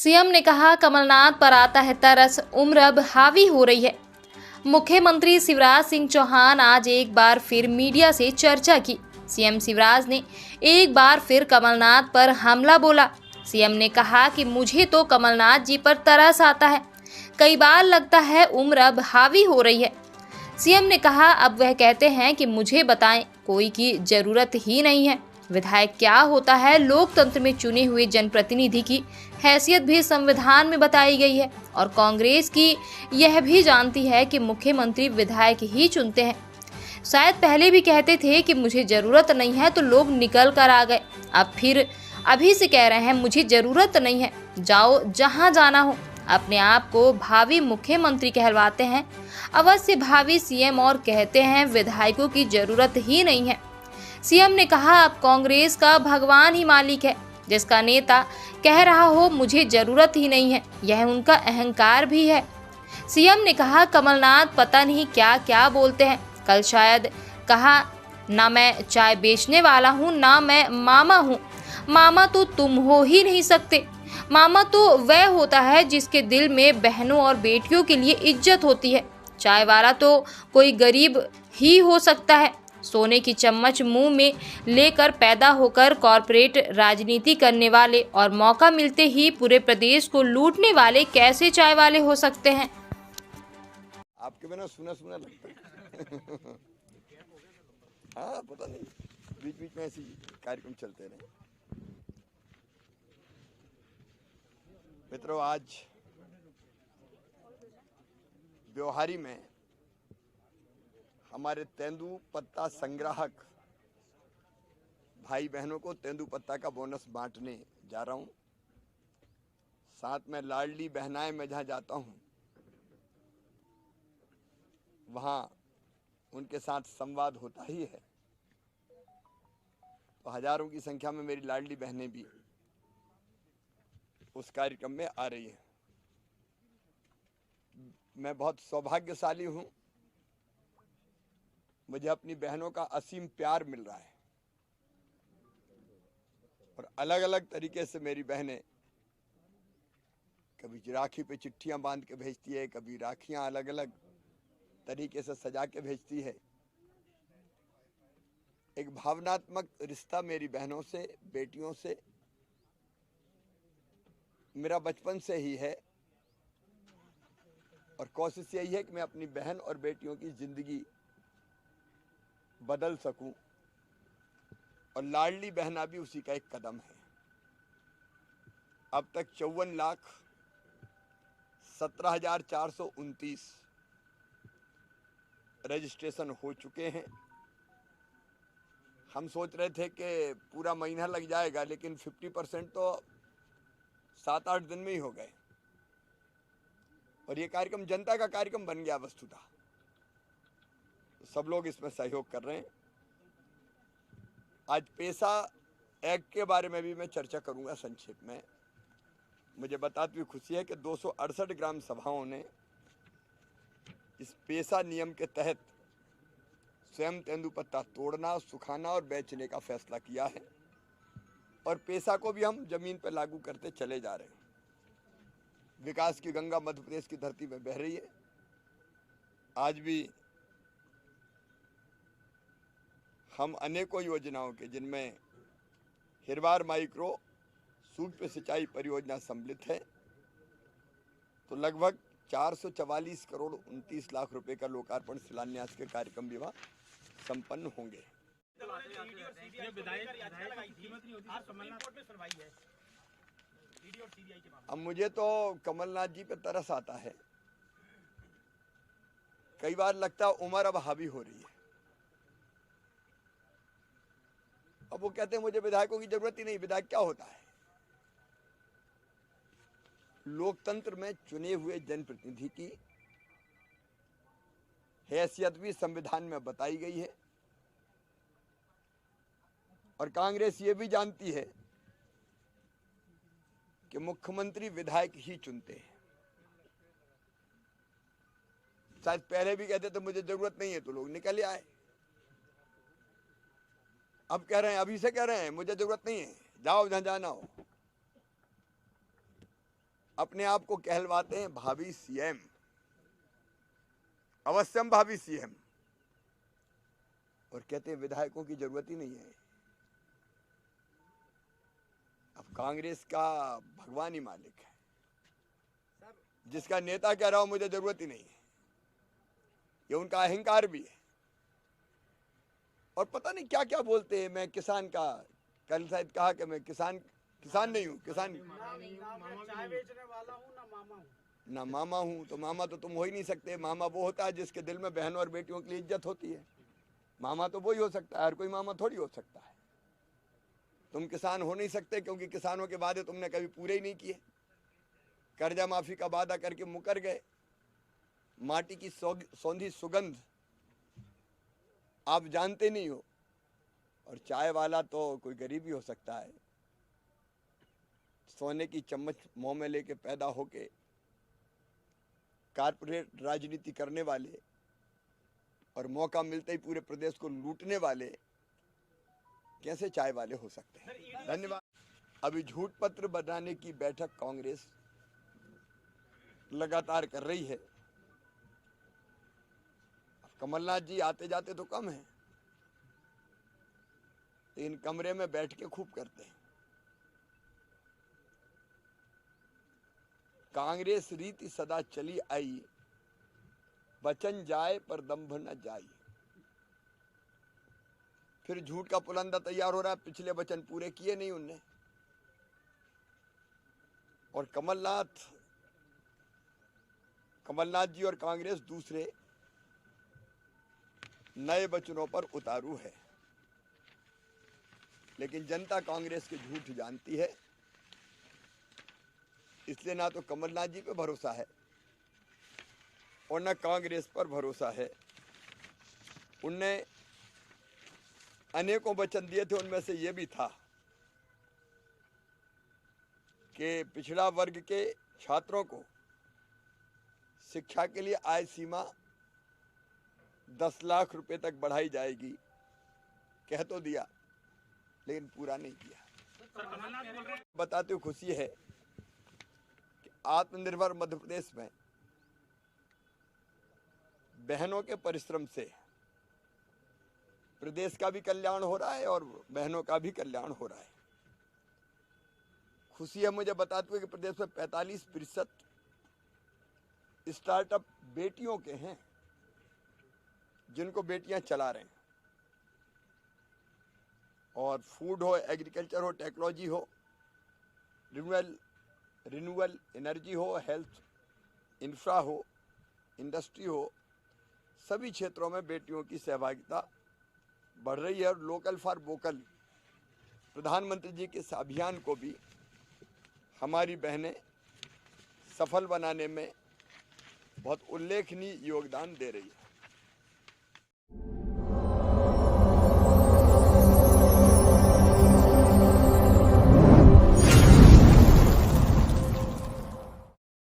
CM ने कहा कमलनाथ पर आता है तरस, उम्र अब हावी हो रही है। मुख्यमंत्री शिवराज सिंह चौहान आज एक बार फिर मीडिया से चर्चा की। सीएम शिवराज ने एक बार फिर कमलनाथ पर हमला बोला। सीएम ने कहा कि मुझे तो कमलनाथ जी पर तरस आता है, कई बार लगता है उम्र अब हावी हो रही है। सीएम ने कहा अब वह कहते हैं कि मुझे बताएं, कोई की जरूरत ही नहीं है। विधायक क्या होता है? लोकतंत्र में चुने हुए जनप्रतिनिधि की हैसियत भी संविधान में बताई गई है और कांग्रेस की यह भी जानती है कि मुख्यमंत्री विधायक ही चुनते हैं। शायद पहले भी कहते थे कि मुझे जरूरत नहीं है तो लोग निकल कर आ गए, अब फिर अभी से कह रहे हैं मुझे जरूरत नहीं है, जाओ जहां जाना हो। अपने आप को भावी मुख्यमंत्री कहलवाते हैं, अवश्य भावी सीएम, और कहते हैं विधायकों की जरूरत ही नहीं है। सीएम ने कहा अब कांग्रेस का भगवान ही मालिक है। जिसका नेता कह रहा हो मुझे जरूरत ही नहीं है, यह उनका अहंकार भी है। सीएम ने कहा कमलनाथ पता नहीं क्या क्या बोलते हैं। कल शायद कहा ना मैं चाय बेचने वाला हूँ ना मैं मामा हूँ। मामा तो तुम हो ही नहीं सकते। मामा तो वह होता है जिसके दिल में बहनों और बेटियों के लिए इज्जत होती है। चाय वाला तो कोई गरीब ही हो सकता है। सोने की चम्मच मुंह में लेकर पैदा होकर कॉरपोरेट राजनीति करने वाले और मौका मिलते ही पूरे प्रदेश को लूटने वाले कैसे चाय वाले हो सकते हैं? आपके बिना सुना सुना लगता है। हाँ, पता नहीं, बीच बीच में ऐसी कार्यक्रम चलते रहे। मित्रों, आज ब्योहारी में हमारे तेंदुपत्ता संग्राहक भाई बहनों को तेंदुपत्ता का बोनस बांटने जा रहा हूं। साथ में लाडली बहनाएं मैं जहां जाता हूं वहां उनके साथ संवाद होता ही है। तो हजारों की संख्या में मेरी लाडली बहनें भी उस कार्यक्रम में आ रही हैं। मैं बहुत सौभाग्यशाली हूं, मुझे अपनी बहनों का असीम प्यार मिल रहा है और अलग अलग तरीके से मेरी बहनें कभी राखी पे चिट्ठियां बांध के भेजती है, कभी राखियां अलग अलग तरीके से सजा के भेजती है। एक भावनात्मक रिश्ता मेरी बहनों से, बेटियों से मेरा बचपन से ही है और कोशिश यही है कि मैं अपनी बहन और बेटियों की जिंदगी बदल सकूं और लाडली बहना भी उसी का एक कदम है। अब तक 54,17,429 रजिस्ट्रेशन हो चुके हैं। हम सोच रहे थे कि पूरा महीना लग जाएगा, लेकिन 50% तो 7-8 दिन में ही हो गए और ये कार्यक्रम जनता का कार्यक्रम बन गया वस्तुतः। सब लोग इसमें सहयोग कर रहे हैं। आज पेशा एक्ट के बारे में भी मैं चर्चा करूंगा संक्षेप में। मुझे बताते हुए खुशी है कि 268 ग्राम सभाओं ने इस पेशा नियम के तहत स्वयं तेंदुपत्ता तोड़ना, सुखाना और बेचने का फैसला किया है और पेशा को भी हम जमीन पर लागू करते चले जा रहे हैं। विकास की गंगा मध्य प्रदेश की धरती में बह रही है। आज भी हम अनेकों योजनाओं के, जिनमें हिरवार माइक्रो सूक्ष्म सिंचाई परियोजना सम्मिलित है, तो लगभग 444 करोड़ 29 लाख रुपए का लोकार्पण शिलान्यास के कार्यक्रम भी वहां संपन्न होंगे। अब मुझे तो कमलनाथ जी पे तरस आता है। कई बार लगता है उम्र अब हावी हो रही है। अब वो कहते हैं मुझे विधायकों की जरूरत ही नहीं। विधायक क्या होता है? लोकतंत्र में चुने हुए जनप्रतिनिधि की हैसियत भी संविधान में बताई गई है और कांग्रेस ये भी जानती है कि मुख्यमंत्री विधायक ही चुनते हैं। शायद पहले भी कहते थे मुझे जरूरत नहीं है तो लोग निकल आए। अब कह रहे हैं, अभी से कह रहे हैं मुझे जरूरत नहीं है, जाओ जहां जाना हो। अपने आप को कहलवाते हैं भावी सीएम, अवश्यम भावी सीएम, और कहते हैं विधायकों की जरूरत ही नहीं है। अब कांग्रेस का भगवान ही मालिक है, जिसका नेता कह रहा हो मुझे जरूरत ही नहीं है, ये उनका अहंकार भी है। और पता नहीं क्या क्या बोलते हैं। मैं किसान का कल शायद कहा कि मैं किसान नहीं हूँ, किसान चाय बेचने वाला हूँ ना मामा हूँ। ना मामा हूँ, तो मामा तो तुम हो ही नहीं सकते। मामा वो होता है जिसके दिल में बहनों और बेटियों के लिए इज्जत होती है। मामा तो वही हो सकता है, हर कोई मामा थोड़ी हो सकता है। तुम किसान हो नहीं सकते क्योंकि किसानों के वादे तुमने कभी पूरे ही नहीं किए। कर्जा माफी का वादा करके मुकर गए। माटी की सौंधी सुगंध आप जानते नहीं हो। और चाय वाला तो कोई गरीब ही हो सकता है। सोने की चम्मच मुंह में लेके पैदा होके कारपोरेट राजनीति करने वाले और मौका मिलते ही पूरे प्रदेश को लूटने वाले कैसे चाय वाले हो सकते हैं। धन्यवाद। अभी झूठ पत्र बनाने की बैठक कांग्रेस लगातार कर रही है। कमलनाथ जी आते जाते तो कम है, लेकिन कमरे में बैठ के खूब करते हैं। कांग्रेस रीति सदा चली आई, वचन जाए पर दंभ न जाई। फिर झूठ का पुलंदा तैयार हो रहा है, पिछले वचन पूरे किए नहीं उनने। और कमलनाथ जी और कांग्रेस दूसरे नए वचनों पर उतारू है, लेकिन जनता कांग्रेस के झूठ जानती है। इसलिए ना तो कमलनाथ जी पे भरोसा है और ना कांग्रेस पर भरोसा है। उनने अनेकों वचन दिए थे, उनमें से ये भी था कि पिछड़ा वर्ग के छात्रों को शिक्षा के लिए आय सीमा 10 लाख रुपए तक बढ़ाई जाएगी। कह तो दिया, लेकिन पूरा नहीं किया। बताते हुए खुशी है कि आत्मनिर्भर मध्य प्रदेश में बहनों के परिश्रम से प्रदेश का भी कल्याण हो रहा है और बहनों का भी कल्याण हो रहा है। खुशी है मुझे बताते हुए कि प्रदेश में 45% स्टार्टअप बेटियों के हैं, जिनको बेटियां चला रहे हैं। और फूड हो, एग्रीकल्चर हो, टेक्नोलॉजी हो, रिन्यूएबल एनर्जी हो, हेल्थ इंफ्रा हो, इंडस्ट्री हो, सभी क्षेत्रों में बेटियों की सहभागिता बढ़ रही है। और लोकल फॉर वोकल प्रधानमंत्री जी के इस अभियान को भी हमारी बहनें सफल बनाने में बहुत उल्लेखनीय योगदान दे रही है।